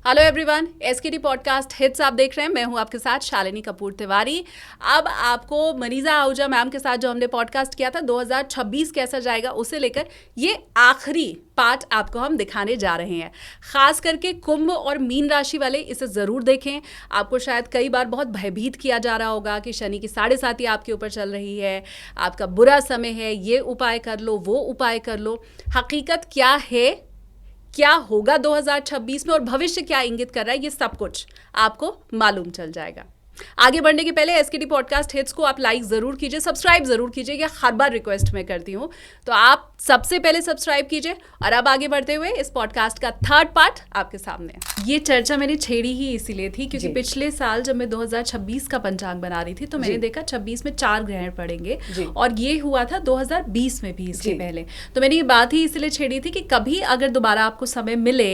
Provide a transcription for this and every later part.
Hello everyone, SKD podcast hits आप देख रहे हैं। मैं हूं आपके साथ शालिनी कपूर तिवारी। अब आपको मनीषा आहूजा मैम के साथ जो हमने पॉडकास्ट किया था 2026 कैसा जाएगा उसे लेकर ये आखिरी पार्ट आपको हम दिखाने जा रहे हैं। खास करके कुंभ और मीन राशि वाले इसे ज़रूर देखें। आपको शायद कई बार बहुत भयभीत किया जा रहा होगा कि शनि की 7.5 आपके ऊपर चल रही है, आपका बुरा समय है, ये उपाय कर लो, वो उपाय कर लो। हकीकत क्या है, क्या होगा 2026 में और भविष्य क्या इंगित कर रहा है, ये सब कुछ आपको मालूम चल जाएगा। आगे बढ़ने के पहले एसकेडी पॉडकास्ट हिट्स को आप लाइक ज़रूर कीजिए, सब्सक्राइब ज़रूर कीजिए, ये हर बार रिक्वेस्ट मैं करती हूँ, तो आप सबसे पहले सब्सक्राइब कीजिए। और अब आगे बढ़ते हुए इस पॉडकास्ट का थर्ड पार्ट आपके सामने। ये चर्चा मैंने छेड़ी ही इसीलिए थी क्योंकि पिछले साल जब मैं 2026 का पंचांग बना रही थी तो मैंने देखा 26 में 4 ग्रहण पड़ेंगे और ये हुआ था 2020 में भी इसके पहले। तो मैंने ये बात ही इसलिए छेड़ी थी कि कभी अगर दोबारा आपको समय मिले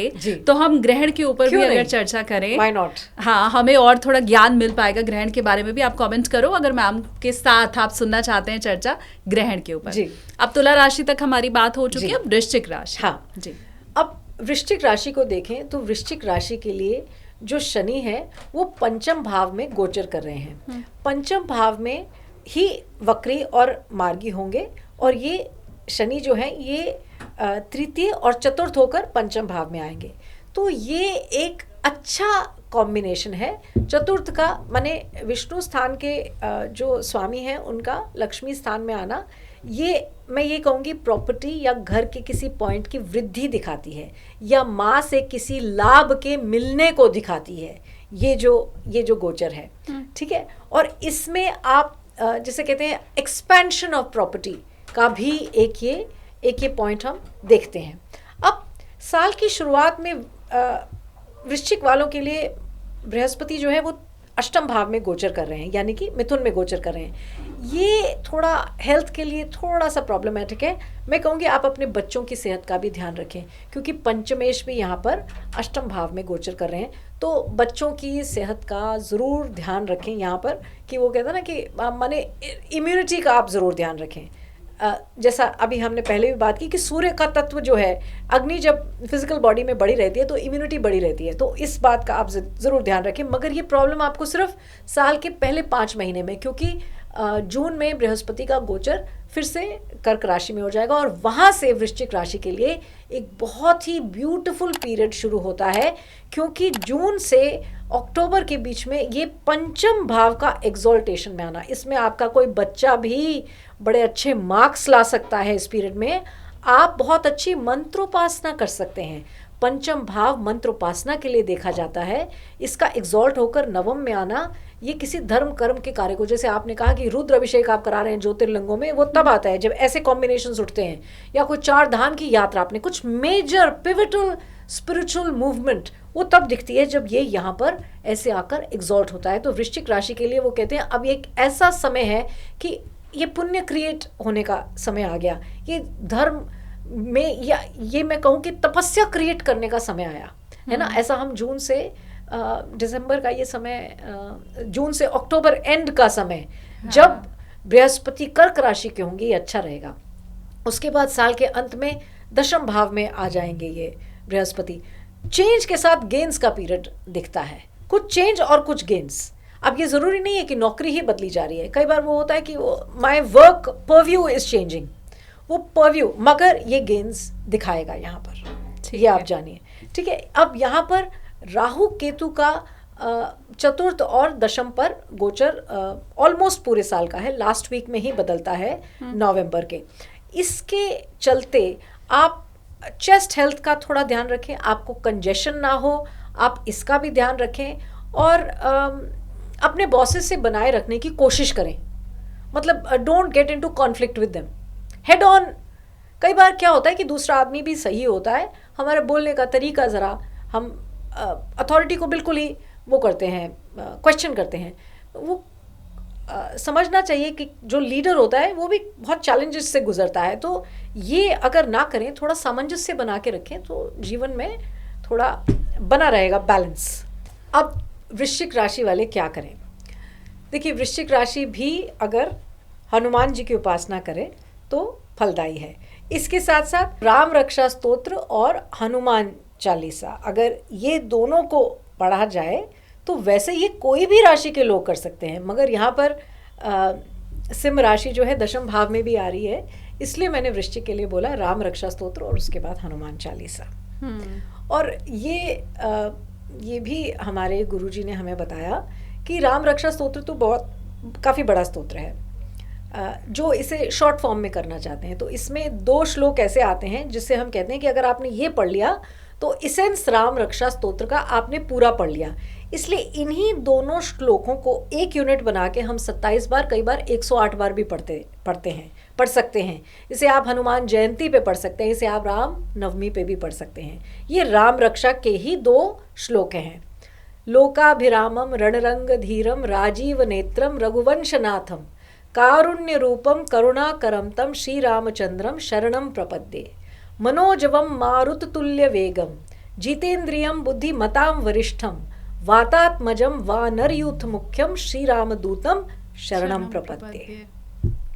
तो हम ग्रहण के ऊपर भी अगर चर्चा करें। Why not? हाँ, हमें और थोड़ा ज्ञान मिल पाएगा ग्रहण के बारे में भी। आप कमेंट करो अगर मैम के साथ आप सुनना चाहते हैं चर्चा ग्रहण के ऊपर। अब तुला राशि तक हमारी बात हो चुकी है, अब वृश्चिक राशि। हाँ जी। अब वृश्चिक राशि को देखें तो वृश्चिक राशि के लिए जो शनि है वो पंचम भाव में गोचर कर रहे हैं। पंचम भाव में ही वक्री और मार्गी होंगे और ये शनि जो है ये तृतीय और चतुर्थ होकर पंचम भाव में आएंगे। तो ये एक अच्छा कॉम्बिनेशन है। चतुर्थ का माने विष्णु स्थान के जो स्वामी हैं उनका लक्ष्मी स्थान में आना, ये मैं ये कहूँगी प्रॉपर्टी या घर के किसी पॉइंट की वृद्धि दिखाती है या माँ से किसी लाभ के मिलने को दिखाती है। ये जो गोचर है, ठीक है। और इसमें आप जैसे कहते हैं एक्सपेंशन ऑफ प्रॉपर्टी का भी एक ये पॉइंट हम देखते हैं। अब साल की शुरुआत में वृश्चिक वालों के लिए बृहस्पति जो है वो अष्टम भाव में गोचर कर रहे हैं, यानी कि मिथुन में गोचर कर रहे हैं। ये थोड़ा हेल्थ के लिए थोड़ा सा प्रॉब्लमेटिक है। मैं कहूँगी आप अपने बच्चों की सेहत का भी ध्यान रखें क्योंकि पंचमेश भी यहाँ पर अष्टम भाव में गोचर कर रहे हैं। तो बच्चों की सेहत का ज़रूर ध्यान रखें यहाँ पर कि वो कहते हैं ना कि माने इम्यूनिटी का आप ज़रूर ध्यान रखें। जैसा अभी हमने पहले भी बात की कि सूर्य का तत्व जो है, अग्नि जब फिजिकल बॉडी में बढ़ी रहती है तो इम्यूनिटी बढ़ी रहती है, तो इस बात का आप ज़रूर ध्यान रखें। मगर ये प्रॉब्लम आपको सिर्फ साल के पहले 5 महीने में, क्योंकि जून में बृहस्पति का गोचर फिर से कर्क राशि में हो जाएगा और वहाँ से वृश्चिक राशि के लिए एक बहुत ही ब्यूटीफुल पीरियड शुरू होता है क्योंकि जून से अक्टूबर के बीच में ये पंचम भाव का एक्सॉल्टेशन में आना, इसमें आपका कोई बच्चा भी बड़े अच्छे मार्क्स ला सकता है। इस पीरियड में आप बहुत अच्छी मंत्रोपासना कर सकते हैं। पंचम भाव मंत्रोपासना के लिए देखा जाता है। इसका एग्जॉल्ट होकर नवम में आना ये किसी धर्म कर्म के कार्य को, जैसे आपने कहा कि रुद्र अभिषेक आप करा रहे हैं ज्योतिर्लिंगों में, वो तब आता है जब ऐसे कॉम्बिनेशंस उठते हैं, या कोई 4 धाम की यात्रा, आपने कुछ मेजर पिविटल स्पिरिचुअल मूवमेंट, वो तब दिखती है जब ये यहाँ पर ऐसे आकर एग्जॉल्ट होता है। तो वृश्चिक राशि के लिए वो कहते हैं अब एक ऐसा समय है कि ये पुण्य क्रिएट होने का समय आ गया, ये धर्म में या ये मैं कहूँ कि तपस्या क्रिएट करने का समय आया है ना। ऐसा हम जून से दिसंबर का ये समय, जून से अक्टूबर एंड का समय जब बृहस्पति कर्क राशि के होंगे ये अच्छा रहेगा। उसके बाद साल के अंत में दशम भाव में आ जाएंगे ये बृहस्पति। चेंज के साथ गेन्स का पीरियड दिखता है, कुछ चेंज और कुछ गेन्स। अब ये ज़रूरी नहीं है कि नौकरी ही बदली जा रही है, कई बार वो होता है कि my work purview is changing, वो परव्यू, मगर ये गेन्स दिखाएगा यहाँ पर, ये आप जानिए, ठीक है। अब यहाँ पर राहु केतु का चतुर्थ और दशम पर गोचर ऑलमोस्ट पूरे साल का है, लास्ट वीक में ही बदलता है नवंबर के। इसके चलते आप चेस्ट हेल्थ का थोड़ा ध्यान रखें, आपको कंजेशन ना हो, आप इसका भी ध्यान रखें और अपने बॉसेस से बनाए रखने की कोशिश करें। मतलब don't get into conflict with them head on. कई बार क्या होता है कि दूसरा आदमी भी सही होता है, हमारे बोलने का तरीका ज़रा हम अथॉरिटी को बिल्कुल ही वो करते हैं, क्वेश्चन करते हैं। वो समझना चाहिए कि जो लीडर होता है वो भी बहुत चैलेंजेस से गुजरता है, तो ये अगर ना करें, थोड़ा सामंजस्य बना के रखें तो जीवन में थोड़ा बना रहेगा बैलेंस। अब वृश्चिक राशि वाले क्या करें? देखिए, वृश्चिक राशि भी अगर हनुमान जी की उपासना करें तो फलदायी है। इसके साथ साथ राम रक्षा स्तोत्र और हनुमान चालीसा, अगर ये दोनों को पढ़ा जाए तो वैसे ये कोई भी राशि के लोग कर सकते हैं, मगर यहाँ पर सिंह राशि जो है दशम भाव में भी आ रही है, इसलिए मैंने वृश्चिक के लिए बोला राम रक्षा स्तोत्र और उसके बाद हनुमान चालीसा। और ये भी हमारे गुरुजी ने हमें बताया कि राम रक्षा स्तोत्र तो काफ़ी बड़ा स्तोत्र है, जो इसे शॉर्ट फॉर्म में करना चाहते हैं तो इसमें 2 श्लोक ऐसे आते हैं जिससे हम कहते हैं कि अगर आपने ये पढ़ लिया तो इसेंस राम रक्षा स्तोत्र का आपने पूरा पढ़ लिया। इसलिए इन्हीं दोनों श्लोकों को एक यूनिट बना के हम 27 बार, कई बार 108 बार भी पढ़ सकते हैं। इसे आप हनुमान जयंती पे पढ़ सकते हैं, इसे आप राम नवमी पे भी पढ़ सकते हैं। ये राम रक्षा के ही 2 श्लोक हैं। लोकाभिरामम रणरंग धीरम राजीव नेत्रम रघुवंशनाथम कारुण्य रूपम करुणाकरम तम श्री रामचंद्रम शरणम प्रपद्ये मनोजवम मारुततुल्य वेगम जितेन्द्रियम बुद्धिमताम वरिष्ठम वातात्मजम वानरयूथ मुख्यम श्री रामदूतम शरणम प्रपद्ये।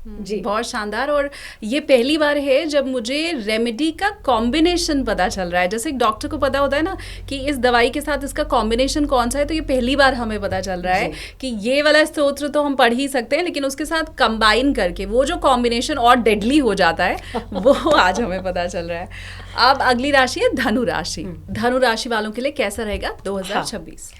जी, बहुत शानदार। और ये पहली बार है जब मुझे रेमेडी का कॉम्बिनेशन पता चल रहा है। जैसे एक डॉक्टर को पता होता है ना कि इस दवाई के साथ इसका कॉम्बिनेशन कौन सा है, तो ये पहली बार हमें पता चल रहा है कि ये वाला स्तोत्र तो हम पढ़ ही सकते हैं, लेकिन उसके साथ कंबाइन करके वो जो कॉम्बिनेशन और डेडली हो जाता है वो आज हमें पता चल रहा है। अब अगली राशि है धनु राशि। धनु राशि वालों के लिए कैसा रहेगा 2026?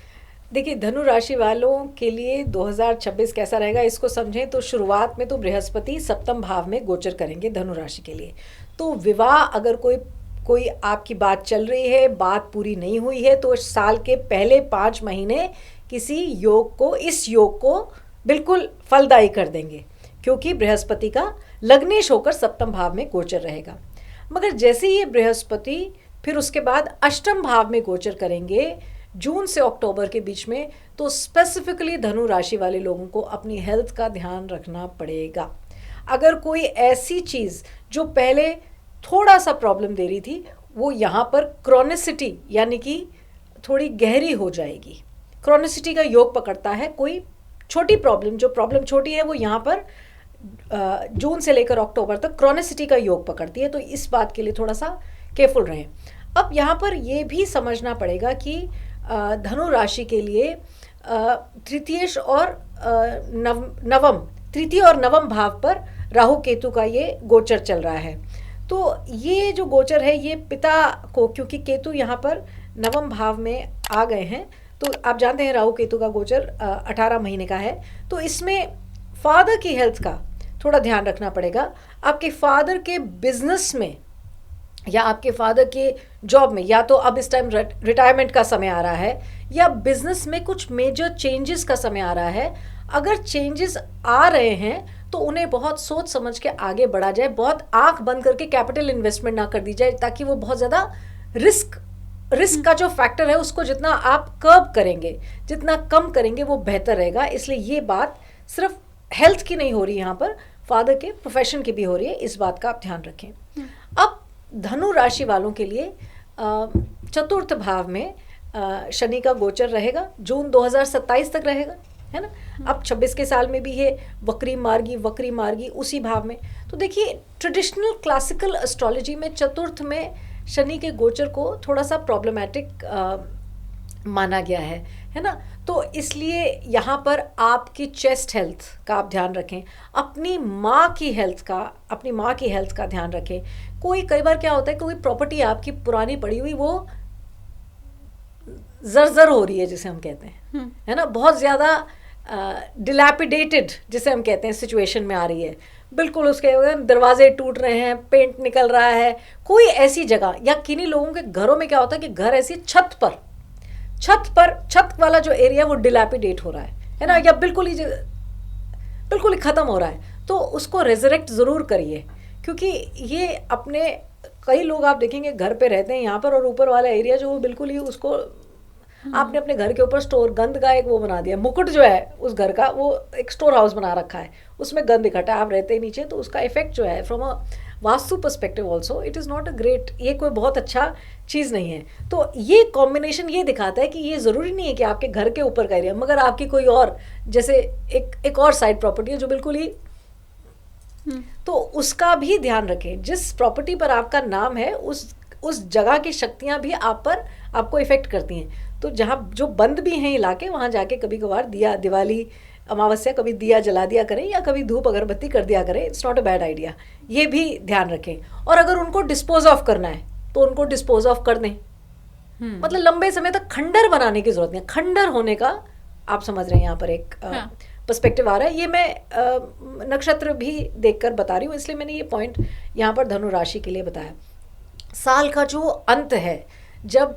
देखिए, धनु राशि वालों के लिए 2026 कैसा रहेगा इसको समझें तो शुरुआत में तो बृहस्पति सप्तम भाव में गोचर करेंगे धनु राशि के लिए। तो विवाह, अगर कोई आपकी बात चल रही है, बात पूरी नहीं हुई है, तो साल के पहले 5 महीने किसी इस योग को बिल्कुल फलदायी कर देंगे, क्योंकि बृहस्पति का लग्नेश होकर सप्तम भाव में गोचर रहेगा। मगर जैसे ये बृहस्पति फिर उसके बाद अष्टम भाव में गोचर करेंगे जून से अक्टूबर के बीच में, तो स्पेसिफिकली धनु राशि वाले लोगों को अपनी हेल्थ का ध्यान रखना पड़ेगा। अगर कोई ऐसी चीज़ जो पहले थोड़ा सा प्रॉब्लम दे रही थी, वो यहाँ पर क्रॉनिसिटी यानी कि थोड़ी गहरी हो जाएगी। क्रॉनिसिटी का योग पकड़ता है। कोई छोटी प्रॉब्लम, जो प्रॉब्लम छोटी है, वो यहाँ पर जून से लेकर अक्टूबर तक क्रॉनिसिटी का योग पकड़ती है। तो इस बात के लिए थोड़ा सा केयरफुल रहें। अब यहाँ पर ये भी समझना पड़ेगा कि धनु राशि के लिए तृतीय और नवम भाव पर राहु केतु का ये गोचर चल रहा है। तो ये जो गोचर है ये पिता को, क्योंकि केतु यहाँ पर नवम भाव में आ गए हैं, तो आप जानते हैं राहु केतु का गोचर 18 महीने का है। तो इसमें फादर की हेल्थ का थोड़ा ध्यान रखना पड़ेगा। आपके फादर के बिजनेस में या आपके फादर के जॉब में, या तो अब इस टाइम रिटायरमेंट का समय आ रहा है, या बिजनेस में कुछ मेजर चेंजेस का समय आ रहा है। अगर चेंजेस आ रहे हैं तो उन्हें बहुत सोच समझ के आगे बढ़ा जाए। बहुत आंख बंद करके कैपिटल इन्वेस्टमेंट ना कर दी जाए, ताकि वो बहुत ज़्यादा रिस्क का जो फैक्टर है उसको जितना आप कर्ब करेंगे, जितना कम करेंगे, वो बेहतर रहेगा। इसलिए ये बात सिर्फ हेल्थ की नहीं हो रही, यहाँ पर फादर के प्रोफेशन की भी हो रही है। इस बात का आप ध्यान रखें। अब धनु राशि वालों के लिए चतुर्थ भाव में शनि का गोचर रहेगा, जून 2027 तक रहेगा, है ना। अब 26 के साल में भी है वक्री मार्गी उसी भाव में। तो देखिए, ट्रेडिशनल क्लासिकल एस्ट्रोलॉजी में चतुर्थ में शनि के गोचर को थोड़ा सा प्रॉब्लमैटिक माना गया है ना। तो इसलिए यहाँ पर आपकी चेस्ट हेल्थ का आप ध्यान रखें, अपनी माँ की हेल्थ का ध्यान रखें। कई बार क्या होता है, कोई प्रॉपर्टी आपकी पुरानी पड़ी हुई वो जर्जर हो रही है, जिसे हम कहते हैं, है ना, बहुत ज़्यादा डिलैपिडेटेड जिसे हम कहते हैं सिचुएशन में आ रही है। बिल्कुल उसके दरवाजे टूट रहे हैं, पेंट निकल रहा है। कोई ऐसी जगह, या किन्हीं लोगों के घरों में क्या होता है कि घर ऐसी छत वाला जो एरिया वो डिलैपिडेट हो रहा है ना, या बिल्कुल ही ख़त्म हो रहा है। तो उसको रेजरेक्ट ज़रूर करिए, क्योंकि ये अपने कई लोग आप देखेंगे घर पे रहते हैं यहाँ पर, और ऊपर वाला एरिया जो बिल्कुल ही उसको आपने अपने घर के ऊपर गंद का एक वो बना दिया, मुकुट जो है उस घर का, वो एक स्टोर हाउस बना रखा है, उसमें गंद इकट्ठा, आप रहते ही नीचे। तो उसका इफेक्ट जो है from a vastu perspective also it is not a great, ये कोई बहुत अच्छा चीज़ नहीं है। तो ये कॉम्बिनेशन ये दिखाता है कि ये ज़रूरी नहीं है कि आपके घर के ऊपर का एरिया, मगर आपकी कोई और, जैसे एक और साइड प्रॉपर्टी है जो बिल्कुल ही, तो उसका भी ध्यान रखें। जिस प्रॉपर्टी पर आपका नाम है उस जगह की शक्तियाँ भी आपको इफेक्ट करती हैं। तो जहाँ जो बंद भी हैं इलाके, वहाँ जाके कभी कभार दिया, दिवाली अमावस्या कभी दिया जला दिया करें या कभी धूप अगरबत्ती कर दिया करें। It's not a bad idea, ये भी ध्यान रखें। और अगर उनको डिस्पोज ऑफ करना है तो उनको डिस्पोज ऑफ कर दें। मतलब लंबे समय तक खंडर बनाने की जरूरत नहीं है। खंडर होने का आप समझ रहे हैं यहाँ पर एक पर्सपेक्टिव आ रहा है। ये मैं नक्षत्र भी देखकर बता रही हूँ, इसलिए मैंने ये पॉइंट यहाँ पर धनु राशि के लिए बताया। साल का जो अंत है, जब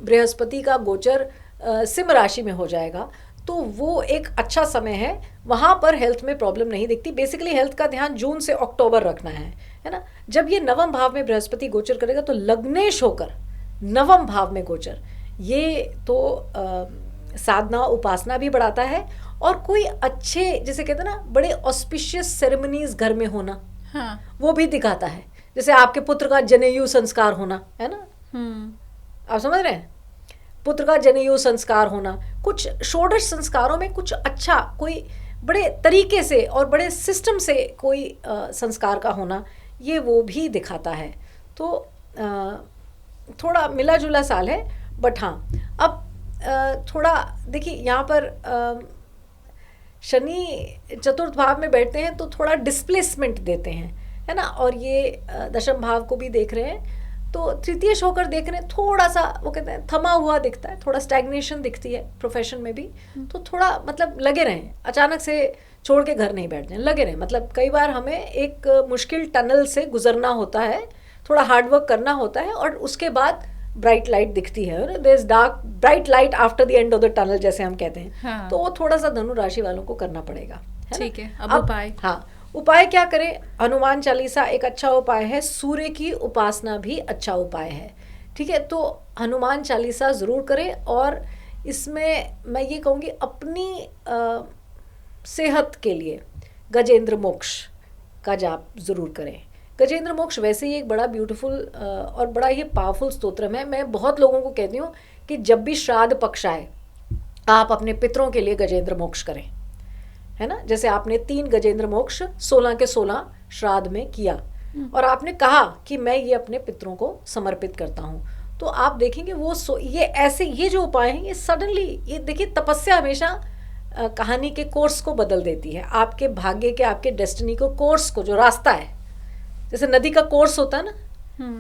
बृहस्पति का गोचर सिंह राशि में हो जाएगा, तो वो एक अच्छा समय है। वहाँ पर हेल्थ में प्रॉब्लम नहीं दिखती। बेसिकली हेल्थ का ध्यान जून से अक्टूबर रखना है ना। जब ये नवम भाव में बृहस्पति गोचर करेगा तो लग्नेश होकर नवम भाव में गोचर, ये तो साधना उपासना भी बढ़ाता है। और कोई अच्छे, जैसे कहते हैं ना, बड़े ऑस्पिशियस सेरेमनीज घर में होना, वो भी दिखाता है। जैसे आपके पुत्र का जनेयू संस्कार होना, है ना, आप समझ रहे हैं, पुत्र का जनेयू संस्कार होना, कुछ षोडश संस्कारों में कुछ अच्छा, कोई बड़े तरीके से और बड़े सिस्टम से कोई संस्कार का होना, ये वो भी दिखाता है। तो थोड़ा मिला जुला साल है। बट हाँ, अब थोड़ा देखिए यहाँ पर शनि चतुर्थ भाव में बैठते हैं तो थोड़ा डिस्प्लेसमेंट देते हैं, है ना। और ये दशम भाव को भी देख रहे हैं, तो तृतीयश होकर देख रहे हैं, थोड़ा सा वो कहते हैं थमा हुआ दिखता है, थोड़ा स्टैग्नेशन दिखती है प्रोफेशन में भी। तो थोड़ा मतलब लगे रहें, अचानक से छोड़ के घर नहीं बैठ जाएं, लगे रहें। मतलब कई बार हमें एक मुश्किल टनल से गुजरना होता है, थोड़ा हार्डवर्क करना होता है, और उसके बाद ब्राइट लाइट दिखती है। There is dark bright light after the end of the tunnel, जैसे हम कहते हैं। हाँ। तो वो थोड़ा सा धनु राशि वालों को करना पड़ेगा। ठीक है। अब उपाय, हाँ, उपाय क्या करें? हनुमान चालीसा एक अच्छा उपाय है। सूर्य की उपासना भी अच्छा उपाय है। ठीक है, तो हनुमान चालीसा ज़रूर करें। और इसमें मैं ये कहूँगी, अपनी सेहत के लिए गजेंद्र मोक्ष का जाप ज़रूर करें। गजेंद्र मोक्ष वैसे ही एक बड़ा ब्यूटीफुल और बड़ा ही पावरफुल स्तोत्रम है। मैं बहुत लोगों को कहती हूँ कि जब भी श्राद्ध पक्ष आए, आप अपने पितरों के लिए गजेंद्र मोक्ष करें, है ना। जैसे आपने 3 गजेंद्र मोक्ष 16 के 16 श्राद्ध में किया, और आपने कहा कि मैं ये अपने पितरों को समर्पित करता हूँ, तो आप देखेंगे वो ये ऐसे, ये जो उपाय हैं, ये सडनली, ये देखिए, तपस्या हमेशा कहानी के कोर्स को बदल देती है। आपके भाग्य के, आपके डेस्टिनी को, कोर्स को, जो रास्ता है, जैसे नदी का कोर्स होता है ना,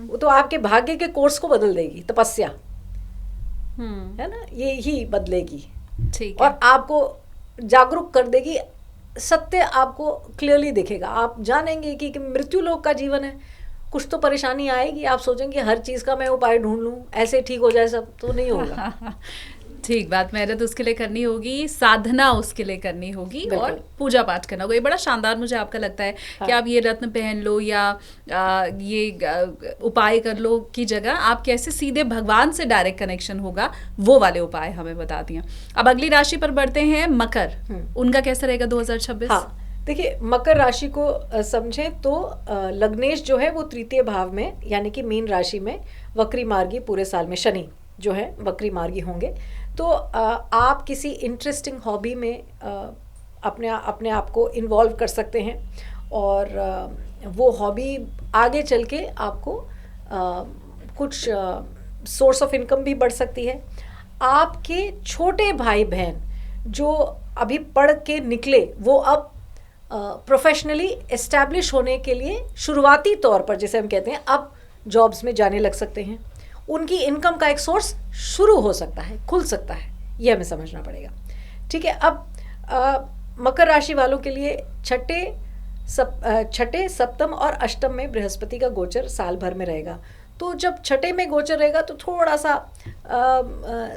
वो तो आपके भाग्य के कोर्स को बदल देगी तपस्या, है ना, ये ही बदलेगी। ठीक है। और आपको जागरूक कर देगी, सत्य आपको क्लियरली दिखेगा। आप जानेंगे कि मृत्यु लोक का जीवन है। कुछ तो परेशानी आएगी, आप सोचेंगे हर चीज़ का मैं उपाय ढूंढ लूँ, ऐसे ठीक हो जाए सब, तो नहीं होगा। ठीक बात, मेहनत उसके लिए करनी होगी, साधना उसके लिए करनी होगी, और पूजा पाठ करना होगा। ये बड़ा शानदार मुझे आपका लगता है। हाँ। कि आप ये रत्न पहन लो या ये उपाय कर लो की जगह आप कैसे सीधे भगवान से डायरेक्ट कनेक्शन होगा, वो वाले उपाय हमें बता दिए। अब अगली राशि पर बढ़ते हैं, मकर। उनका कैसा रहेगा 2026? हाँ, देखिए, मकर राशि को समझें तो लग्नेश जो है वो तृतीय भाव में, यानी कि मीन राशि में वक्री मार्गी पूरे साल में शनि जो है वक्री मार्गी होंगे। तो आप किसी इंटरेस्टिंग हॉबी में अपने आप को इन्वॉल्व कर सकते हैं, और वो हॉबी आगे चल के आपको कुछ सोर्स ऑफ इनकम भी बढ़ सकती है। आपके छोटे भाई बहन जो अभी पढ़ के निकले, वो अब प्रोफेशनली एस्टैब्लिश होने के लिए शुरुआती तौर पर, जैसे हम कहते हैं, अब जॉब्स में जाने लग सकते हैं। उनकी इनकम का एक सोर्स शुरू हो सकता है, खुल सकता है, ये हमें समझना पड़ेगा। ठीक है। अब मकर राशि वालों के लिए छठे, सप्तम और अष्टम में बृहस्पति का गोचर साल भर में रहेगा। तो जब छठे में गोचर रहेगा तो थोड़ा सा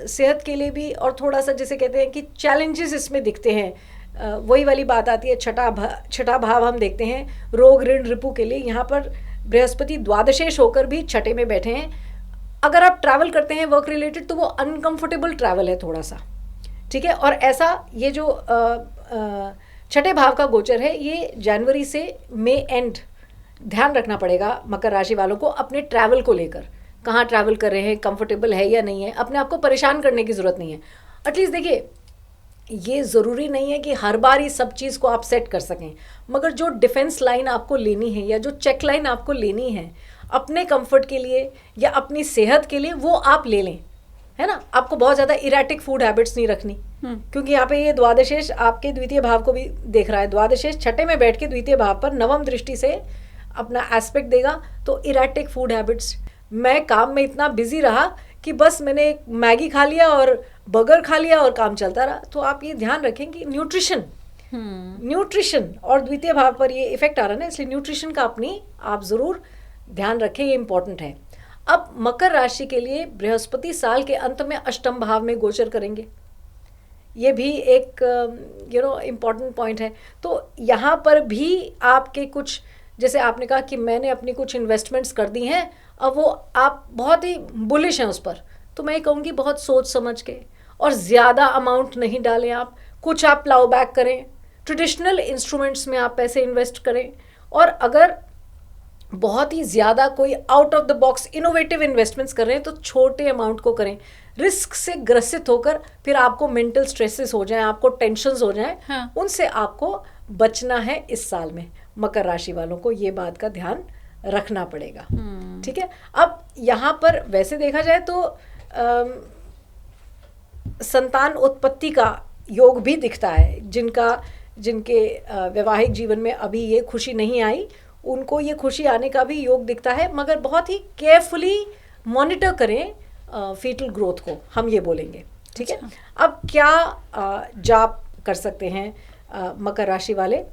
सेहत के लिए भी, और थोड़ा सा, जैसे कहते हैं कि चैलेंजेस इसमें दिखते हैं। वही वाली बात आती है, छठा भाव हम देखते हैं रोग ऋण रिपु के लिए। यहाँ पर बृहस्पति द्वादशेष होकर भी छठे में बैठे हैं। अगर आप ट्रैवल करते हैं वर्क रिलेटेड, तो वो अनकंफर्टेबल ट्रैवल है थोड़ा सा। ठीक है। और ऐसा ये जो छठे भाव का गोचर है, ये जनवरी से मई एंड ध्यान रखना पड़ेगा मकर राशि वालों को अपने ट्रैवल को लेकर। कहाँ ट्रैवल कर रहे हैं, कंफर्टेबल है या नहीं है, अपने आप को परेशान करने की ज़रूरत नहीं है। एटलीस्ट देखिए, ये ज़रूरी नहीं है कि हर बार ही सब चीज़ को आप सेट कर सकें, मगर जो डिफेंस लाइन आपको लेनी है या जो चेक लाइन आपको लेनी है अपने कंफर्ट के लिए या अपनी सेहत के लिए वो आप ले लें, है ना। आपको बहुत ज़्यादा इरेटिक फूड हैबिट्स नहीं रखनी, क्योंकि यहाँ पे ये द्वादशेश आपके द्वितीय भाव को भी देख रहा है। द्वादशेश छठे में बैठ के द्वितीय भाव पर नवम दृष्टि से अपना एस्पेक्ट देगा। तो इरेटिक फूड हैबिट्स, मैं काम में इतना बिजी रहा कि बस मैंने मैगी खा लिया और बर्गर खा लिया और काम चलता रहा। तो आप ये ध्यान रखें कि न्यूट्रिशन और द्वितीय भाव पर ये इफेक्ट आ रहा है ना, इसलिए न्यूट्रिशन का अपनी आप ज़रूर ध्यान रखें, ये इंपॉर्टेंट है। अब मकर राशि के लिए बृहस्पति साल के अंत में अष्टम भाव में गोचर करेंगे, ये भी एक इम्पॉर्टेंट पॉइंट है। तो यहाँ पर भी आपके कुछ, जैसे आपने कहा कि मैंने अपनी कुछ इन्वेस्टमेंट्स कर दी हैं, अब वो आप बहुत ही बुलिश हैं उस पर, तो मैं कहूँगी बहुत सोच समझ के और ज़्यादा अमाउंट नहीं डालें आप, कुछ आप प्लाउ बैक करें, ट्रेडिशनल इंस्ट्रूमेंट्स में आप पैसे इन्वेस्ट करें। और अगर बहुत ही ज़्यादा कोई out of the box innovative investments कर रहे हैं तो छोटे अमाउंट को करें। रिस्क से ग्रसित होकर फिर आपको मेंटल स्ट्रेसेस हो जाएं, आपको टेंशन्स हो जाएं, हाँ। उनसे आपको बचना है इस साल में। मकर राशि वालों को ये बात का ध्यान रखना पड़ेगा, ठीक है। अब यहाँ पर वैसे देखा जाए तो संतान उत्पत्ति का योग भी दिखता है। जिनके वैवाहिक जीवन में अभी ये खुशी नहीं आई, उनको ये खुशी आने का भी योग दिखता है, मगर बहुत ही केयरफुली मॉनिटर करें फीटल ग्रोथ को, हम ये बोलेंगे, ठीक है। अब क्या जाप कर सकते हैं मकर राशि वाले,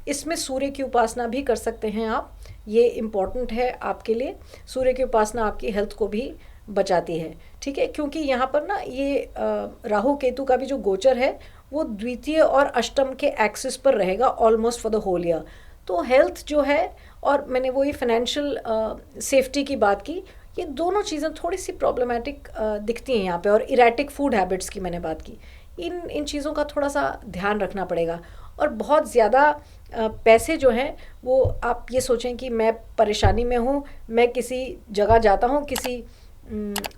इसमें सूर्य की उपासना भी कर सकते हैं आप, ये इम्पॉर्टेंट है आपके लिए। सूर्य की उपासना आपकी हेल्थ को भी बचाती है, ठीक है, क्योंकि यहाँ पर ना ये राहु केतु का भी जो गोचर है वो द्वितीय और अष्टम के एक्सिस पर रहेगा almost for the whole year. तो हेल्थ जो है, और मैंने वही फाइनेंशियल सेफ्टी की बात की, ये दोनों चीज़ें थोड़ी सी प्रॉब्लमेटिक दिखती हैं यहाँ पे। और इरेटिक फूड हैबिट्स की मैंने बात की, इन चीज़ों का थोड़ा सा ध्यान रखना पड़ेगा। और बहुत ज़्यादा पैसे जो हैं वो आप ये सोचें कि मैं परेशानी में हूँ, मैं किसी जगह जाता हूँ, किसी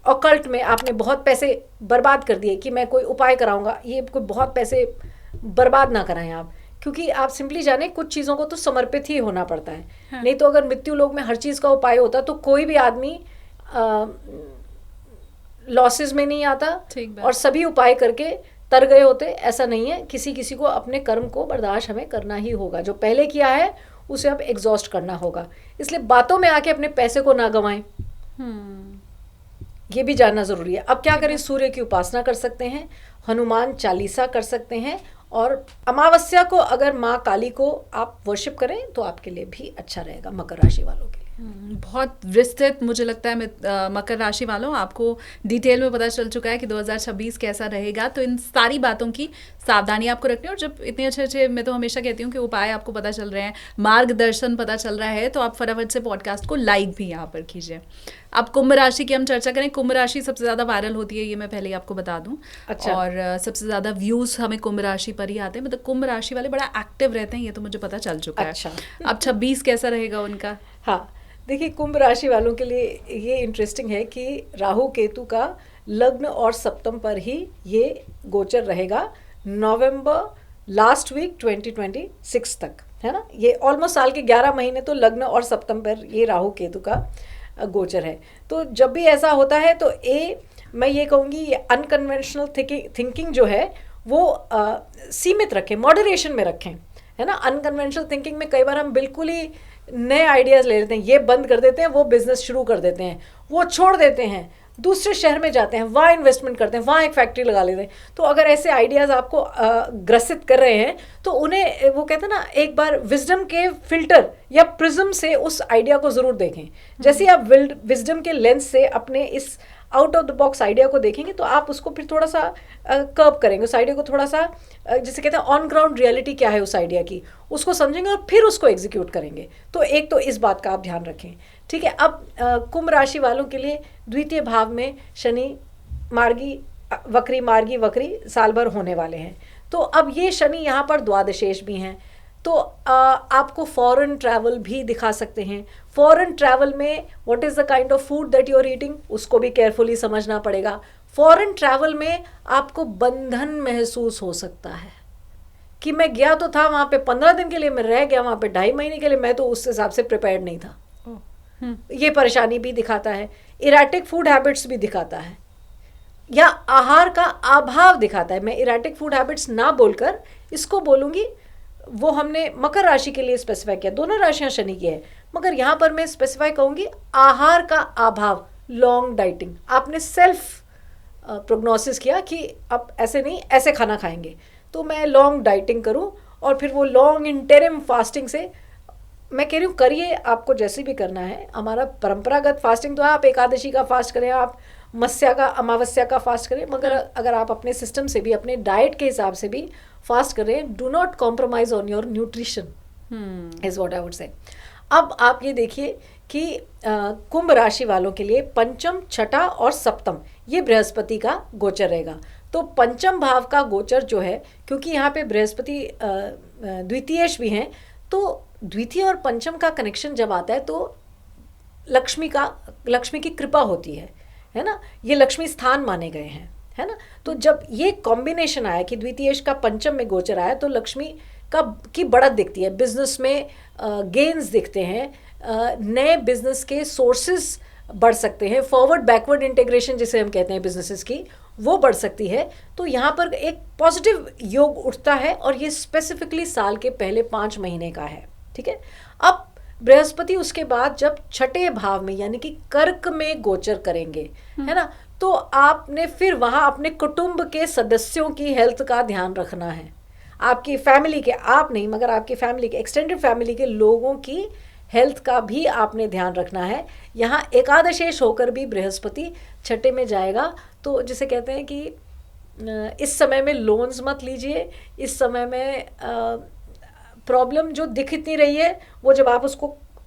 ऑकल्ट में आपने बहुत पैसे बर्बाद कर दिए कि मैं कोई उपाय कराऊंगा, ये कोई बहुत पैसे बर्बाद ना कराएं आप, क्योंकि आप सिंपली जाने कुछ चीज़ों को तो समर्पित ही होना पड़ता है। हाँ। नहीं तो अगर मृत्यु लोक में हर चीज़ का उपाय होता तो कोई भी आदमी लॉसेस में नहीं आता और सभी उपाय करके तर गए होते, ऐसा नहीं है। किसी किसी को अपने कर्म को बर्दाश्त हमें करना ही होगा, जो पहले किया है उसे अब एग्जॉस्ट करना होगा। इसलिए बातों में आके अपने पैसे को ना गंवाएं, ये भी जानना ज़रूरी है। अब क्या करें, सूर्य की उपासना कर सकते हैं, हनुमान चालीसा कर सकते हैं, और अमावस्या को अगर माँ काली को आप वर्शिप करें तो आपके लिए भी अच्छा रहेगा मकर राशि वालों के लिए। बहुत विस्तृत मुझे लगता है मकर राशि वालों, आपको डिटेल में पता चल चुका है कि 2026 कैसा रहेगा। तो इन सारी बातों की सावधानी आपको रखनी है। और जब इतने अच्छे मैं तो हमेशा कहती हूँ कि उपाय आपको पता चल रहे हैं, मार्गदर्शन पता चल रहा है, तो आप फटाफट से पॉडकास्ट को लाइक भी यहाँ पर कीजिए। अब कुंभ राशि की हम चर्चा करें। कुंभ राशि सबसे ज़्यादा वायरल होती है, ये मैं पहले आपको बता दूं। अच्छा। और सबसे ज़्यादा व्यूज़ हमें कुंभ राशि पर ही आते हैं, मतलब कुंभ राशि वाले बड़ा एक्टिव रहते हैं, ये तो मुझे पता चल चुका है। अच्छा। अब 26 कैसा रहेगा उनका? हाँ, देखिए कुंभ राशि वालों के लिए ये इंटरेस्टिंग है कि राहु केतु का लग्न और सप्तम पर ही ये गोचर रहेगा नवंबर लास्ट वीक 2026 तक, है ना। ये ऑलमोस्ट साल के 11 महीने तो लग्न और सप्तम पर ये राहु केतु का गोचर है। तो जब भी ऐसा होता है तो मैं ये कहूँगी ये अनकन्वेंशनल थिंकिंग जो है वो सीमित रखें, मॉडरेशन में रखें, है ना। अनकन्वेंशनल थिंकिंग में कई बार हम बिल्कुल ही नए आइडियाज़ ले लेते हैं, ये बंद कर देते हैं, वो बिज़नेस शुरू कर देते हैं, वो छोड़ देते हैं, दूसरे शहर में जाते हैं, वहाँ इन्वेस्टमेंट करते हैं, वहाँ एक फैक्ट्री लगा लेते हैं। तो अगर ऐसे आइडियाज़ आपको ग्रसित कर रहे हैं तो उन्हें, वो कहते हैं ना, एक बार विजडम के फिल्टर या प्रिज्म से उस आइडिया को ज़रूर देखें। जैसे आप विजडम के लेंस से अपने इस out of the box idea को देखेंगे तो आप उसको फिर थोड़ा सा कर्व करेंगे, उस आइडिया को थोड़ा सा जिसे कहते हैं ऑन ग्राउंड रियलिटी क्या है उस आइडिया की, उसको समझेंगे और फिर उसको एग्जीक्यूट करेंगे। तो एक तो इस बात का आप ध्यान रखें, ठीक है। अब कुंभ राशि वालों के लिए द्वितीय भाव में शनि मार्गी वक्री साल भर होने वाले हैं। तो अब ये शनि यहाँ पर द्वादशेष भी हैं, तो आपको फॉरेन ट्रैवल भी दिखा सकते हैं। फॉरेन ट्रैवल में what is the kind of food that you are eating, उसको भी केयरफुली समझना पड़ेगा। फॉरेन ट्रैवल में आपको बंधन महसूस हो सकता है कि मैं गया तो था वहाँ पे 15 दिन के लिए, मैं रह गया वहाँ पे 2.5 महीने के लिए, मैं तो उस हिसाब से प्रिपेयर्ड नहीं था। ये परेशानी भी दिखाता है, इरेटिक फूड हैबिट्स भी दिखाता है, या आहार का अभाव दिखाता है। मैं इरेटिक फूड हैबिट्स ना बोलकर इसको बोलूँगी, वो हमने मकर राशि के लिए स्पेसिफाई किया, दोनों राशियाँ शनि की है, मगर यहाँ पर मैं स्पेसिफाई कहूँगी आहार का अभाव, लॉन्ग डाइटिंग। आपने सेल्फ प्रोग्नोसिस किया कि अब ऐसे नहीं, ऐसे खाना खाएंगे, तो मैं लॉन्ग डाइटिंग करूँ और फिर वो लॉन्ग इंटरिम फास्टिंग से, मैं कह रही हूँ करिए, आपको जैसे भी करना है। हमारा परंपरागत फास्टिंग तो है, आप एकादशी का फास्ट करें, आप मत्स्या का, अमावस्या का फास्ट करें, मगर अगर आप अपने सिस्टम से भी, अपने डाइट के हिसाब से भी फास्ट करें, do not compromise on your nutrition is what I would say. अब आप ये देखिए कि कुंभ राशि वालों के लिए पंचम, छठा और सप्तम ये बृहस्पति का गोचर रहेगा। तो पंचम भाव का गोचर जो है, क्योंकि यहाँ पे बृहस्पति द्वितीयेश भी हैं, तो द्वितीय और पंचम का कनेक्शन जब आता है तो लक्ष्मी की कृपा होती है ना, ये लक्ष्मी स्थान माने गए हैं, है ना। तो जब ये कॉम्बिनेशन आया कि द्वितीयेश का पंचम में गोचर आया, तो लक्ष्मी की बढ़त दिखती है, बिजनेस में गेन्स दिखते हैं, नए बिजनेस के सोर्सेज बढ़ सकते हैं, फॉरवर्ड बैकवर्ड इंटीग्रेशन जिसे हम कहते हैं बिजनेसेस की, वो बढ़ सकती है। तो यहाँ पर एक पॉजिटिव योग उठता है, और ये स्पेसिफिकली साल के पहले 5 महीने का है, ठीक है। अब बृहस्पति उसके बाद जब छठे भाव में यानी कि कर्क में गोचर करेंगे, है ना, तो आपने फिर वहाँ अपने कुटुंब के सदस्यों की हेल्थ का ध्यान रखना है। आपकी फैमिली के, आप नहीं मगर आपकी फैमिली के, एक्सटेंडेड फैमिली के लोगों की हेल्थ का भी आपने ध्यान रखना है। यहाँ एकादशेश होकर भी बृहस्पति छठे में जाएगा, तो जिसे कहते हैं कि इस समय में लोन्स मत लीजिए, इस समय में प्रॉब्लम जो दिख इतनी रही है, वो जब आप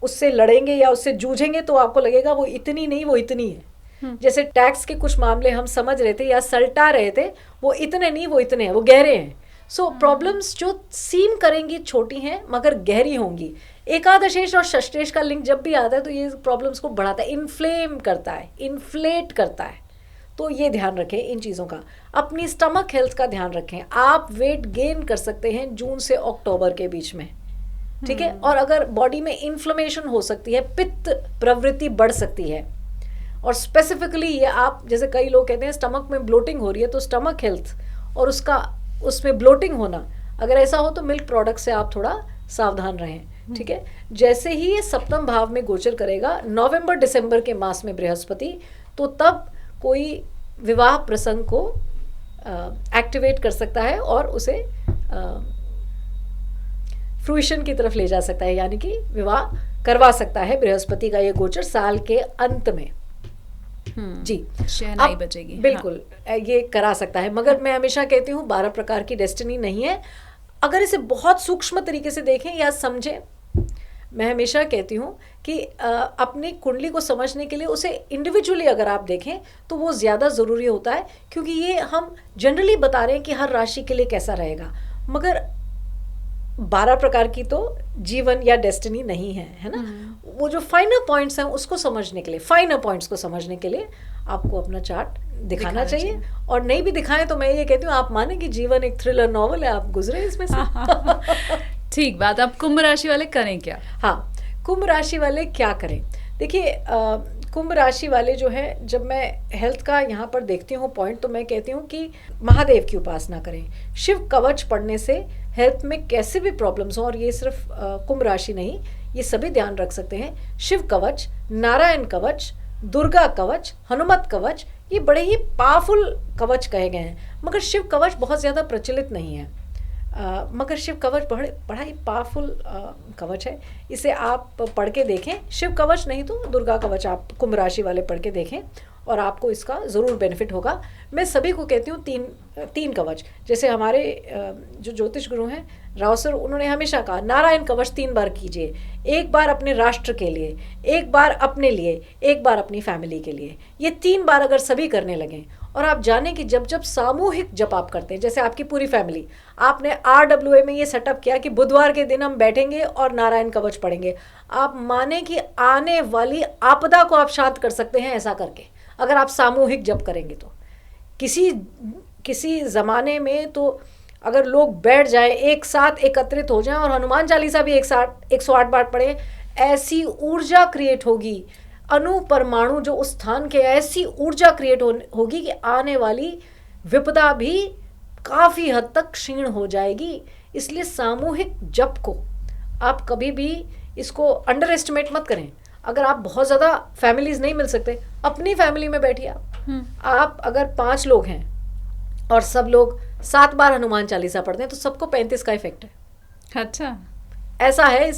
उससे लड़ेंगे या उससे जूझेंगे तो आपको लगेगा वो इतनी नहीं, वो इतनी है। जैसे टैक्स के कुछ मामले हम समझ रहे थे या सलटा रहे थे, वो इतने नहीं, वो इतने हैं, वो गहरे हैं। सो प्रॉब्लम्स जो सीम करेंगी छोटी हैं मगर गहरी होंगी। एकादशेश और षष्ठेश का लिंक जब भी आता है तो ये प्रॉब्लम्स को बढ़ाता है, इन्फ्लेम करता है, इन्फ्लेट करता है। तो ये ध्यान रखें इन चीज़ों का। अपनी स्टमक हेल्थ का ध्यान रखें। आप वेट गेन कर सकते हैं जून से अक्टूबर के बीच में, ठीक है। और अगर बॉडी में इन्फ्लेमेशन हो सकती है, पित्त प्रवृत्ति बढ़ सकती है, और स्पेसिफिकली ये आप, जैसे कई लोग कहते हैं स्टमक में ब्लोटिंग हो रही है, तो स्टमक हेल्थ और उसमें ब्लोटिंग होना, अगर ऐसा हो तो मिल्क प्रोडक्ट से आप थोड़ा सावधान रहें, ठीक है। जैसे ही ये सप्तम भाव में गोचर करेगा नवंबर दिसंबर के मास में बृहस्पति, तो तब कोई विवाह प्रसंग को एक्टिवेट कर सकता है और उसे फ्रूइशन की तरफ ले जा सकता है, यानी कि विवाह करवा सकता है बृहस्पति का ये गोचर साल के अंत में। जी, शहनाई बजेगी। बिल्कुल, हाँ। ये करा सकता है, मगर मैं हमेशा कहती हूँ 12 प्रकार की डेस्टिनी नहीं है। अगर इसे बहुत सूक्ष्म तरीके से देखें या समझें, मैं हमेशा कहती हूँ कि अपनी कुंडली को समझने के लिए उसे इंडिविजुअली अगर आप देखें तो वो ज़्यादा ज़रूरी होता है, क्योंकि ये हम जनरली बता रहे हैं कि हर राशि के लिए कैसा रहेगा, मगर 12 प्रकार की तो जीवन या डेस्टिनी नहीं है ना। वो जो फाइनल पॉइंट्स हैं उसको समझने के लिए, फाइनल पॉइंट्स को समझने के लिए आपको अपना चार्ट दिखाना चाहिए। और नहीं भी दिखाएं तो मैं ये कहती हूँ आप माने कि जीवन एक थ्रिलर नॉवल है, आप गुजरे इसमें से। ठीक बात। अब कुंभ राशि वाले करें क्या? हाँ, कुंभ राशि वाले क्या करें? देखिए, कुंभ राशि वाले जो है, जब मैं हेल्थ का यहाँ पर देखती हूँ पॉइंट, तो मैं कहती हूँ कि महादेव की उपासना करें। शिव कवच पढ़ने से हेल्थ में कैसे भी प्रॉब्लम्स हों, और ये सिर्फ कुंभ राशि नहीं, ये सभी ध्यान रख सकते हैं। शिव कवच, नारायण कवच, दुर्गा कवच, हनुमत कवच, ये बड़े ही पावरफुल कवच कहे गए हैं, मगर शिव कवच बहुत ज़्यादा प्रचलित नहीं है। मगर शिव कवच बड़ा ही पावरफुल कवच है, इसे आप पढ़ के देखें। शिव कवच नहीं तो दुर्गा कवच आप कुंभ राशि वाले पढ़ के देखें और आपको इसका ज़रूर बेनिफिट होगा। मैं सभी को कहती हूँ तीन कवच, जैसे हमारे जो ज्योतिष गुरु हैं राव सर, उन्होंने हमेशा कहा नारायण कवच 3 बार कीजिए, एक बार अपने राष्ट्र के लिए, एक बार अपने लिए, एक बार अपनी फैमिली के लिए। ये 3 बार अगर सभी करने लगें, और आप जाने कि जब जब सामूहिक जप आप करते हैं, जैसे आपकी पूरी फैमिली, आपने RWA में ये सेटअप किया कि बुधवार के दिन हम बैठेंगे और नारायण कवच पढ़ेंगे, आप माने कि आने वाली आपदा को आप शांत कर सकते हैं ऐसा करके, अगर आप सामूहिक जप करेंगे तो। किसी ज़माने में तो अगर लोग बैठ जाएं, एक साथ एकत्रित हो जाएं और हनुमान चालीसा भी एक साथ 108 बार पढ़ें, ऐसी ऊर्जा क्रिएट होगी, अणु परमाणु जो उस स्थान के, ऐसी ऊर्जा क्रिएट होगी कि आने वाली विपदा भी काफ़ी हद तक क्षीण हो जाएगी। इसलिए सामूहिक जप को आप कभी भी इसको अंडर एस्टिमेट मत करें। अगर आप बहुत ज़्यादा फैमिलीज नहीं मिल सकते, अपनी फैमिली में बैठिए आप अगर 5 लोग हैं और सब लोग 7 बार हनुमान चालीसा पढ़ते हैं तो सबको 35 का इफेक्ट है। अच्छा, ऐसा है।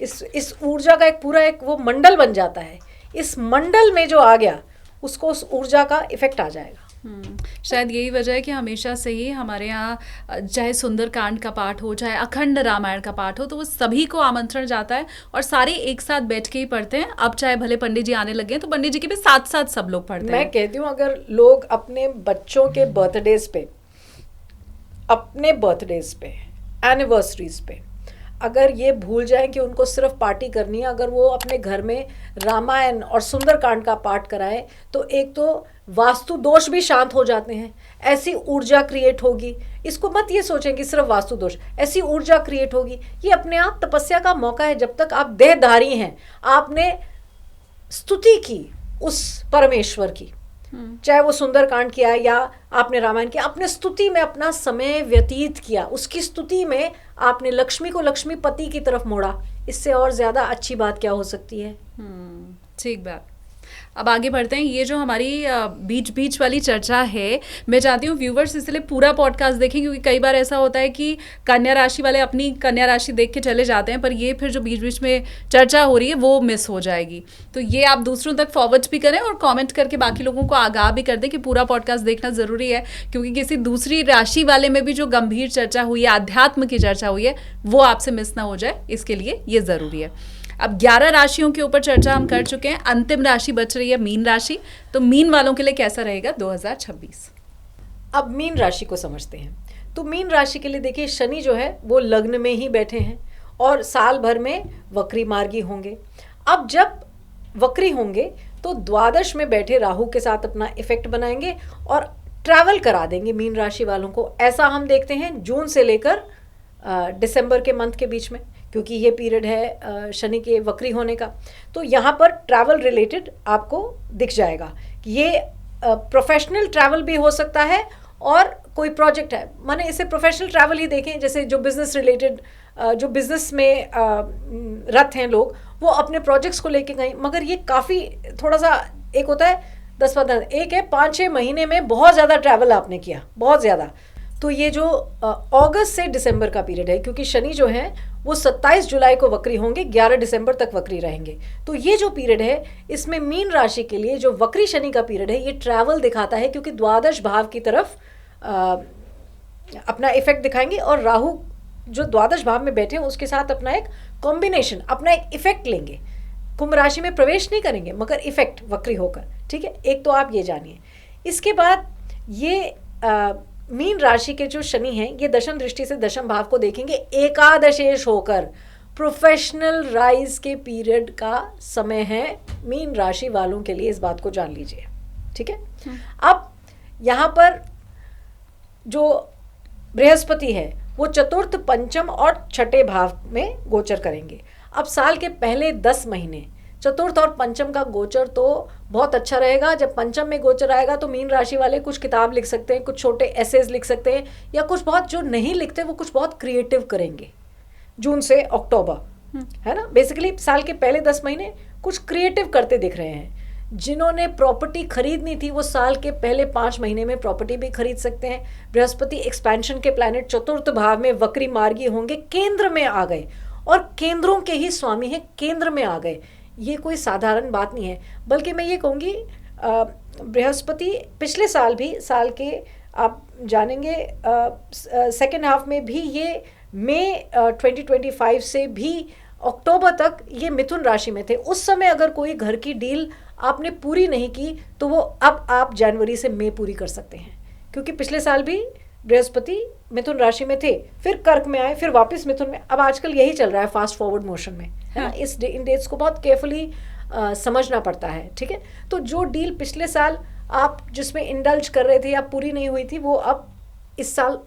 इस ऊर्जा का एक पूरा एक वो मंडल बन जाता है। इस मंडल में जो आ गया उसको उस ऊर्जा का इफेक्ट आ जाएगा। शायद यही वजह है कि हमेशा से ही हमारे यहाँ चाहे सुंदरकांड का पाठ हो, चाहे अखंड रामायण का पाठ हो, तो वो सभी को आमंत्रण जाता है और सारे एक साथ बैठ के ही पढ़ते हैं। अब चाहे भले पंडित जी आने लगे हैं तो पंडित जी के भी साथ साथ सब लोग पढ़ते हैं। मैं कहती हूँ अगर लोग अपने बच्चों के बर्थडेज पे, अपने बर्थडेज पे, एनिवर्सरीज पे अगर ये भूल जाएं कि उनको सिर्फ पार्टी करनी है, अगर वो अपने घर में रामायण और सुंदरकांड का पाठ कराएं तो एक तो वास्तु दोष भी शांत हो जाते हैं, ऐसी ऊर्जा क्रिएट होगी। इसको मत ये सोचें कि सिर्फ वास्तु दोष, ऐसी ऊर्जा क्रिएट होगी। ये अपने आप तपस्या का मौका है। जब तक आप देहधारी हैं, आपने स्तुति की उस परमेश्वर की, चाहे वो सुंदरकांड किया या आपने रामायण किया, आपने स्तुति में अपना समय व्यतीत किया, उसकी स्तुति में आपने लक्ष्मी को लक्ष्मीपति की तरफ मोड़ा। इससे और ज्यादा अच्छी बात क्या हो सकती है। ठीक बात। अब आगे बढ़ते हैं। ये जो हमारी बीच बीच वाली चर्चा है, मैं चाहती हूँ व्यूवर्स इसलिए पूरा पॉडकास्ट देखें, क्योंकि कई बार ऐसा होता है कि कन्या राशि वाले अपनी कन्या राशि देख के चले जाते हैं, पर ये फिर जो बीच बीच में चर्चा हो रही है वो मिस हो जाएगी। तो ये आप दूसरों तक फॉरवर्ड भी करें और कमेंट करके बाकी लोगों को आगाह भी कर दें कि पूरा पॉडकास्ट देखना ज़रूरी है, क्योंकि किसी दूसरी राशि वाले में भी जो गंभीर चर्चा हुई है, अध्यात्म की चर्चा हुई है, वो आपसे मिस ना हो जाए, इसके लिए ये ज़रूरी है। अब 11 राशियों के ऊपर चर्चा हम कर चुके हैं। अंतिम राशि बच रही है मीन राशि। तो मीन वालों के लिए कैसा रहेगा 2026? अब मीन राशि को समझते हैं। तो मीन राशि के लिए देखिए, शनि जो है वो लग्न में ही बैठे हैं और साल भर में वक्री मार्गी होंगे। अब जब वक्री होंगे तो द्वादश में बैठे राहु के साथ अपना इफेक्ट बनाएंगे और ट्रैवल करा देंगे मीन राशि वालों को। ऐसा हम देखते हैं जून से लेकर दिसंबर के मंथ के बीच में, क्योंकि ये पीरियड है शनि के वक्री होने का। तो यहाँ पर ट्रैवल रिलेटेड आपको दिख जाएगा कि ये प्रोफेशनल ट्रैवल भी हो सकता है और कोई प्रोजेक्ट है, माने इसे प्रोफेशनल ट्रैवल ही देखें। जैसे जो बिजनेस रिलेटेड, जो बिजनेस में रत हैं लोग, वो अपने प्रोजेक्ट्स को लेके गए, मगर ये काफ़ी थोड़ा सा, एक होता है 10-15, एक है 5-6 महीने में बहुत ज़्यादा ट्रैवल आपने किया, बहुत ज़्यादा। तो ये जो अगस्त से दिसंबर का पीरियड है, क्योंकि शनि जो है वो 27 जुलाई को वक्री होंगे, 11 दिसंबर तक वक्री रहेंगे। तो ये जो पीरियड है, इसमें मीन राशि के लिए जो वक्री शनि का पीरियड है, ये ट्रैवल दिखाता है, क्योंकि द्वादश भाव की तरफ अपना इफेक्ट दिखाएंगे और राहु जो द्वादश भाव में बैठे हैं उसके साथ अपना एक कॉम्बिनेशन, अपना एक इफेक्ट लेंगे। कुंभ राशि में प्रवेश नहीं करेंगे मगर इफेक्ट वक्री होकर, ठीक है। एक तो आप ये जानिए। इसके बाद ये मीन राशि के जो शनि हैं, ये दशम दृष्टि से दशम भाव को देखेंगे एकादशेश होकर। प्रोफेशनल राइज के पीरियड का समय है मीन राशि वालों के लिए, इस बात को जान लीजिए, ठीक है। अब यहाँ पर जो बृहस्पति है वो चतुर्थ, पंचम और छठे भाव में गोचर करेंगे। अब साल के पहले 10 महीने चतुर्थ और पंचम का गोचर तो बहुत अच्छा रहेगा। जब पंचम में गोचर आएगा तो मीन राशि वाले कुछ किताब लिख सकते हैं, कुछ छोटे एसेज लिख सकते हैं, या कुछ बहुत जो नहीं लिखते वो कुछ बहुत क्रिएटिव करेंगे। जून से अक्टूबर, है ना, बेसिकली साल के पहले 10 महीने कुछ क्रिएटिव करते दिख रहे हैं। जिन्होंने प्रॉपर्टी खरीदनी थी वो साल के पहले 5 महीने में प्रॉपर्टी भी खरीद सकते हैं। बृहस्पति एक्सपेंशन के प्लैनेट चतुर्थ भाव में वक्री मार्गी होंगे, केंद्र में आ गए और केंद्रों के ही स्वामी हैं, केंद्र में आ गए। ये कोई साधारण बात नहीं है, बल्कि मैं ये कहूँगी बृहस्पति पिछले साल भी, साल के आप जानेंगे सेकेंड हाफ में भी, ये मई 2025 से भी अक्टूबर तक ये मिथुन राशि में थे। उस समय अगर कोई घर की डील आपने पूरी नहीं की तो वो अब आप जनवरी से मई पूरी कर सकते हैं, क्योंकि पिछले साल भी बृहस्पति मिथुन राशि में थे, फिर कर्क में आए, फिर वापस मिथुन में। अब आजकल यही चल रहा है फास्ट फॉरवर्ड मोशन में, है ना। इन डेट्स को बहुत केयरफुली समझना पड़ता है, ठीक है। तो जो डील पिछले साल आप जिसमें इंडल्ज कर रहे थे या पूरी नहीं हुई थी, वो अब इस साल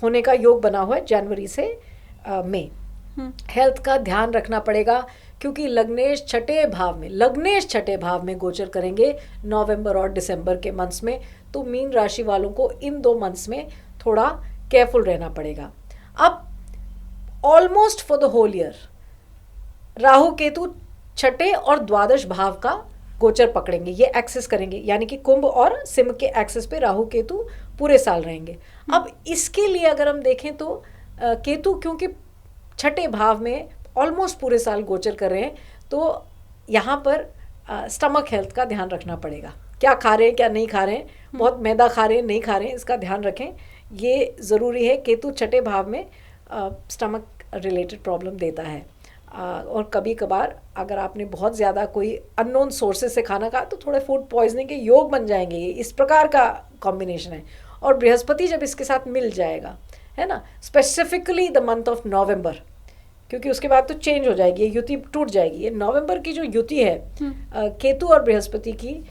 होने का योग बना हुआ है जनवरी से मई। हेल्थ का ध्यान रखना पड़ेगा, क्योंकि लग्नेश छठे भाव में गोचर करेंगे नवंबर और दिसंबर के मंथ्स में। तो मीन राशि वालों को इन 2 मंथ्स में थोड़ा केयरफुल रहना पड़ेगा। अब almost for the whole year Rahu Ketu छठे और द्वादश भाव का गोचर पकड़ेंगे, ये एक्सेस करेंगे, यानी कि कुंभ और सिंह के एक्सेस पे राहु केतु पूरे साल रहेंगे। अब इसके लिए अगर हम देखें तो केतु क्योंकि छठे भाव में ऑलमोस्ट पूरे साल गोचर कर रहे हैं, तो यहाँ पर स्टमक हेल्थ का ध्यान रखना पड़ेगा। क्या खा रहे हैं, क्या नहीं खा रहे हैं, बहुत मैदा खा रहे हैं, नहीं खा रहे हैं, इसका ध्यान रखें, ये ज़रूरी है। केतु छठे भाव में स्टमक रिलेटेड प्रॉब्लम देता है। और कभी कभार अगर आपने बहुत ज़्यादा कोई अननोन सोर्सेज से खाना खाया तो थोड़े फूड पॉइजनिंग के योग बन जाएंगे। ये इस प्रकार का कॉम्बिनेशन है। और बृहस्पति जब इसके साथ मिल जाएगा, है ना, specifically the month of November, क्योंकि उसके बाद तो चेंज हो जाएगी, ये युति टूट जाएगी। ये नवंबर की जो युति है केतु और बृहस्पति की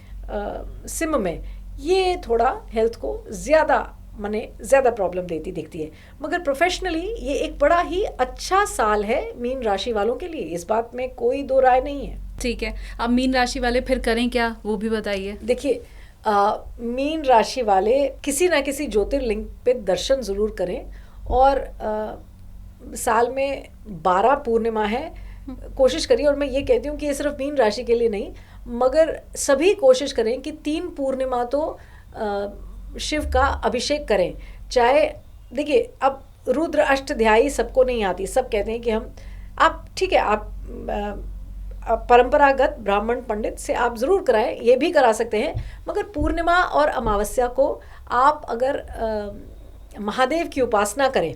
सिंह में, ये थोड़ा हेल्थ को ज़्यादा प्रॉब्लम देती दिखती है। मगर प्रोफेशनली ये एक बड़ा ही अच्छा साल है मीन राशि वालों के लिए, इस बात में कोई दो राय नहीं है। ठीक है, अब मीन राशि वाले फिर करें क्या, वो भी बताइए। देखिए, मीन राशि वाले किसी ना किसी ज्योतिर्लिंग पे दर्शन ज़रूर करें। और साल में 12 पूर्णिमा है, कोशिश करिए। और मैं ये कहती हूँ कि ये सिर्फ मीन राशि के लिए नहीं, मगर सभी कोशिश करें कि 3 पूर्णिमा तो शिव का अभिषेक करें। चाहे देखिए, अब रुद्र अष्टध्यायी सबको नहीं आती, सब कहते हैं कि आप ठीक है, आप परंपरागत ब्राह्मण पंडित से आप ज़रूर कराएं, ये भी करा सकते हैं। मगर पूर्णिमा और अमावस्या को आप अगर महादेव की उपासना करें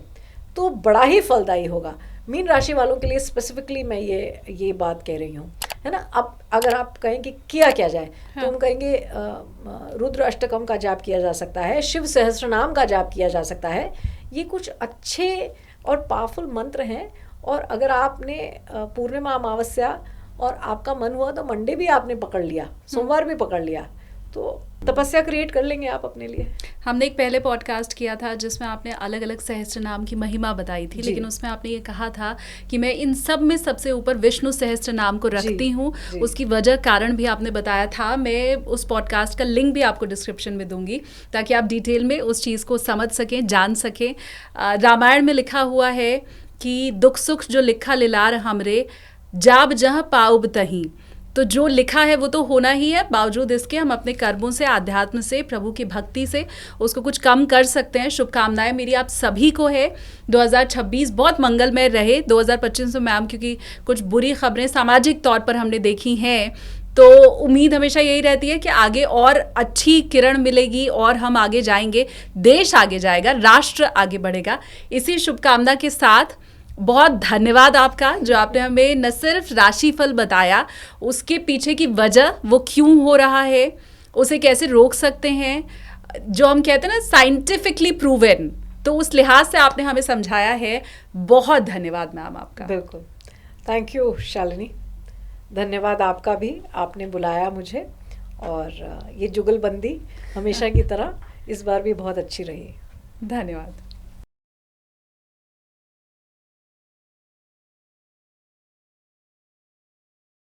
तो बड़ा ही फलदायी होगा। मीन राशि वालों के लिए स्पेसिफिकली मैं ये बात कह रही हूँ, है ना। अब अगर आप कहें कि किया क्या जाए, हाँ, तो हम कहेंगे रुद्र अष्टकम का जाप किया जा सकता है, शिव सहस्त्रनाम का जाप किया जा सकता है। ये कुछ अच्छे और पावरफुल मंत्र हैं। और अगर आपने पूर्णिमा अमावस्या और आपका मन हुआ तो मंडे भी आपने पकड़ लिया, सोमवार भी पकड़ लिया, तो तपस्या क्रिएट कर लेंगे आप अपने लिए। हमने एक पहले पॉडकास्ट किया था जिसमें आपने अलग अलग सहस्त्र नाम की महिमा बताई थी, लेकिन उसमें आपने ये कहा था कि मैं इन सब में सबसे ऊपर विष्णु सहस्त्र नाम को रखती हूँ। उसकी वजह कारण भी आपने बताया था। मैं उस पॉडकास्ट का लिंक भी आपको डिस्क्रिप्शन में दूंगी ताकि आप डिटेल में उस चीज़ को समझ सकें, जान सकें। रामायण में लिखा हुआ है कि दुख सुख जो लिखा लिलार हमरे, जाब जहाँ पाउब तहीं। तो जो लिखा है वो तो होना ही है, बावजूद इसके हम अपने कर्मों से, आध्यात्म से, प्रभु की भक्ति से उसको कुछ कम कर सकते हैं। शुभकामनाएं मेरी आप सभी को है। 2026 बहुत मंगलमय रहे। 2025 में मैम क्योंकि कुछ बुरी खबरें सामाजिक तौर पर हमने देखी हैं, तो उम्मीद हमेशा यही रहती है कि आगे और अच्छी किरण मिलेगी और हम आगे जाएंगे, देश आगे जाएगा, राष्ट्र आगे बढ़ेगा। इसी शुभकामना के साथ बहुत धन्यवाद आपका, जो आपने हमें न सिर्फ राशिफल बताया, उसके पीछे की वजह, वो क्यों हो रहा है, उसे कैसे रोक सकते हैं, जो हम कहते हैं ना साइंटिफिकली प्रूवन, तो उस लिहाज से आपने हमें समझाया है। बहुत धन्यवाद मैम आपका। बिल्कुल, थैंक यू शालिनी, धन्यवाद आपका भी, आपने बुलाया मुझे। और ये जुगलबंदी हमेशा की तरह इस बार भी बहुत अच्छी रही। धन्यवाद।